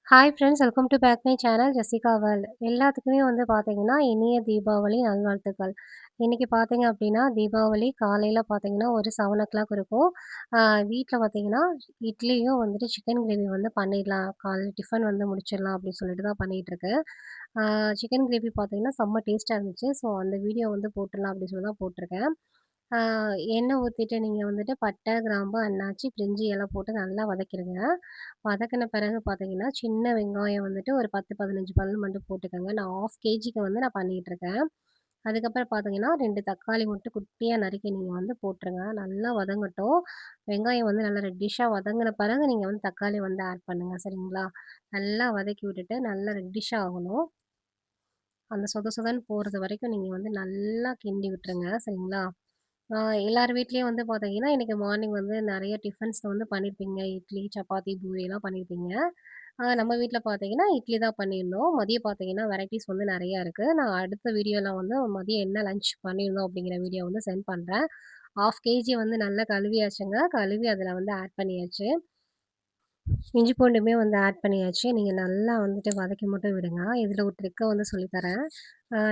Hi friends welcome to back my channel Jessica world. எல்லாத்துக்குமே வந்து பார்த்தீங்கன்னா, இனிய தீபாவளி நல்வாழ்த்துக்கள். இன்னைக்கு பார்த்தீங்க அப்படின்னா, தீபாவளி காலையில பார்த்தீங்கன்னா, ஒரு 7:00 இருக்கும். ஆ வீட்ல பார்த்தீங்கன்னா, இட்லியும் வந்துட்டு சிக்கன் கிரேவி வந்து பண்ணிடலாம். காலைல டிஃபன் வந்து முடிச்சிடலாம் அப்படின்னு சொல்லிட்டு தான் பண்ணிட்டுருக்கேன். ஆ சிக்கன் கிரேவி பார்த்தீங்கன்னா, செம்ம டேஸ்ட்டா இருந்துச்சு. ஸோ அந்த வீடியோ வந்து போட்டுடலாம் அப்படின்னு சொல்லி தான் போட்டிருக்கேன். ஆ எண்ணெய் ஊத்திட்டு நீங்க வந்துட்டு பட்டை, கிராம்பு, அன்னாச்சி, பிரிஞ்சி இலை போட்டு நல்லா வதக்கிடுங்க. வதக்குன பிறகு பார்த்தீங்கன்னா, சின்ன வெங்காயம் வந்துட்டு ஒரு 10, 15 பல் மட்டும் போட்டுக்கோங்க. நான் 1/2 கேஜிக்கு வந்து நான் பண்ணிட்டுருக்கேன். அதுக்கப்புறம் பார்த்தீங்கன்னா, 2 தக்காளி மட்டும் குட்டியா நறுக்கி நீங்க வந்து போட்டுருங்க. நல்லா வதங்கட்டும். வெங்காயம் வந்து நல்லா ரெட்டிஷ்ஷா வதங்கின பிறகு நீங்க வந்து தக்காளி வந்து ஆட் பண்ணுங்க. சரிங்களா? நல்லா வதக்கி விட்டுட்டு நல்லா ரெட்டிஷ்ஷா ஆகணும். அந்த சொத சொதன்னு போறது வரைக்கும் நீங்க வந்து நல்லா கிண்டி விட்டுருங்க. சரிங்களா? ஆ எல்லார் வீட்லயும் வந்து பார்த்தீங்கன்னா, இன்னைக்கு மார்னிங் வந்து நெறைய டிஃபன்ஸ் வந்து பண்ணியிருப்பீங்க. இட்லி, சப்பாத்தி, பூரிலாம் பண்ணியிருப்பீங்க. நம்ம வீட்ல பார்த்தீங்கன்னா, இட்லி தான் பண்ணியிருந்தோம். மதியம் பார்த்தீங்கன்னா, வெரைட்டீஸ் வந்து நெறையா இருக்கு. நான் அடுத்த வீடியோல வந்து மதியம் என்ன லஞ்ச் பண்ணியிருந்தோம் அப்படிங்கிற வீடியோ வந்து சென்ட் பண்றேன். 1/2 கேஜி வந்து நல்லா கழுவியாச்சுங்க. கழுவி அதில வந்து ஆட் பண்ணியாச்சு. இஞ்சி பூண்டுமே வந்து ஆட் பண்ணியாச்சு. நீங்க நல்லா வந்துட்டு வதக்கி மட்டும் விடுங்க. இதில ஒரு ட்ரிக்க வந்து சொல்லி தரேன்.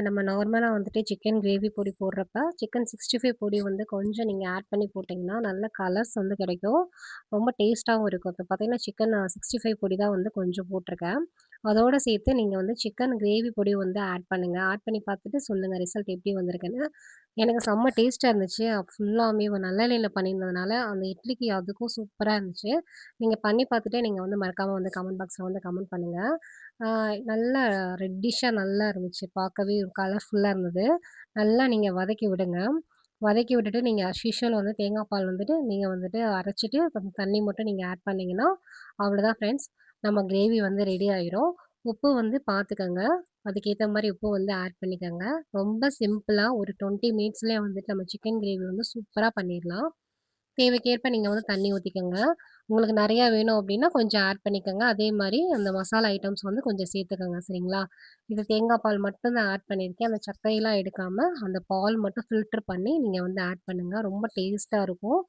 நம்ம நார்மலா வந்துட்டு சிக்கன் கிரேவி பொடி போடுறப்ப, சிக்கன் 65 பொடி வந்து கொஞ்சம் நீங்க ஆட் பண்ணி போட்டிங்கன்னா, நல்ல கலர்ஸ் வந்து கிடைக்கும். ரொம்ப டேஸ்ட்டாவும் இருக்கும். இப்ப பார்த்தீங்கன்னா, சிக்கன் 65 பொடி தான் வந்து கொஞ்சம் போட்டிருக்கேன். அதோட சேர்த்து நீங்க வந்து சிக்கன் கிரேவி பொடி வந்து ஆட் பண்ணுங்க. ஆட் பண்ணி பார்த்துட்டு சொல்லுங்க ரிசல்ட் எப்படி வந்திருக்குன்னு. எனக்கு செம்ம டேஸ்ட்டா இருந்துச்சு. ஃபுல்லாமே நல்லெண்ணெயில பண்ணியிருந்ததுனால, அந்த இட்லிக்கு அதுக்கும் சூப்பரா இருந்துச்சு. நீங்க பண்ணி பார்த்துட்டு நீங்க வந்து மறக்காம வந்து கமெண்ட் பாக்ஸ்ல வந்து கமெண்ட் பண்ணுங்க. ஆ நல்லா ரெட்டிஷ்ஷா நல்லா இருந்துச்சு. பார்க்கவே கலர்ஃபுல்லா இருந்தது. நல்லா நீங்க வதக்கி விடுங்க. வதக்கி விட்டுட்டு நீங்க அஸ் யூசுவல் வந்து தேங்காய் பால் வந்துட்டு நீங்க வந்துட்டு அரைச்சுட்டு கொஞ்சம் தண்ணி மட்டும் நீங்க ஆட் பண்ணீங்கன்னா, அவ்வளோதான் ஃப்ரெண்ட்ஸ். நம்ம கிரேவி வந்து ரெடி ஆயிரும். உப்பு வந்து பார்த்துக்கங்க. அதுக்கேத்த மாரி உப்பு வந்து ஆட் பண்ணிக்கங்க. ரொம்ப சிம்பிளா ஒரு 20 மினிட்ஸ்லயே வந்துட்டு நம்ம சிக்கன் கிரேவி வந்து சூப்பரா பண்ணிடலாம். தேவைக்கேற்ப நீங்க வந்து தண்ணி ஊத்திக்கங்க. உங்களுக்கு நெறையா வேணும் அப்டின்னா கொஞ்சம் ஆட் பண்ணிக்கங்க. அதே மாரி அந்த மசாலா ஐட்டம்ஸ் வந்து கொஞ்சம் சேர்த்துக்கங்க. சரிங்களா? இது தேங்காய் பால் மட்டும் தான் ஆட் பண்ணியிருக்கேன். அந்த சக்கையெல்லாம் எடுக்காம, அந்த பால் மட்டும் ஃபில்டர் பண்ணி நீங்க வந்து ஆட் பண்ணுங்க. ரொம்ப டேஸ்ட்டா இருக்கும்.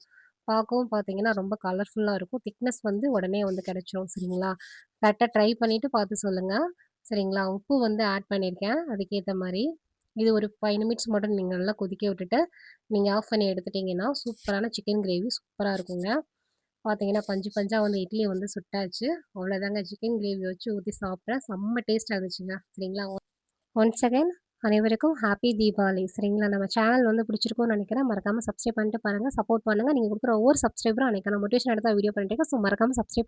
பார்க்கவும் பார்த்தீங்கன்னா, ரொம்ப கலர்ஃபுல்லா இருக்கும். திக்னஸ் வந்து உடனே வந்து கிடைச்சிரும். சரிங்களா? கரெக்ட்டா ட்ரை பண்ணிட்டு பார்த்து சொல்லுங்க. சரிங்களா? உப்பு வந்து ஆட் பண்ணியிருக்கேன். அதுக்கேத்த மாரி. இது ஒரு 5 நிமிட்ஸ் மட்டும் நீங்க நல்லா கொதிக்க விட்டுட்டு, நீங்க ஆஃப் பண்ணி எடுத்துட்டீங்கன்னா, சூப்பரான சிக்கன் கிரேவி சூப்பரா இருக்குங்க. பார்த்தீங்கன்னா, பஞ்சு பஞ்சா வந்து இட்லி வந்து சுட்டாச்சு. அவ்வளோதாங்க சிக்கன் கிரேவி வச்சு ஊத்தி சாப்பிட்டேன். செம்ம டேஸ்ட்டா இருந்துச்சுங்க. சரிங்களா? ஒன்ஸ் அகைன் அனைவருக்கும் ஹாப்பி தீபாவளி. சரிங்களா? நம்ம சேனல் வந்து பிடிச்சிருக்கும்னு நெனைக்கிறேன். மறக்காம சப்ஸ்கிரைப் பண்ணிட்டு பாருங்க. சப்போர்ட் பண்ணுங்க. நீங்க குடுக்குற ஒவ்வொரு சப்ஸ்கிரைபரும் அன்னைக்கான மோட்டிவேஷன் எடுத்தா வீடியோ பண்ணிட்டு இருக்கேன். ஸோ மறக்காம சப்ஸ்கிரைப்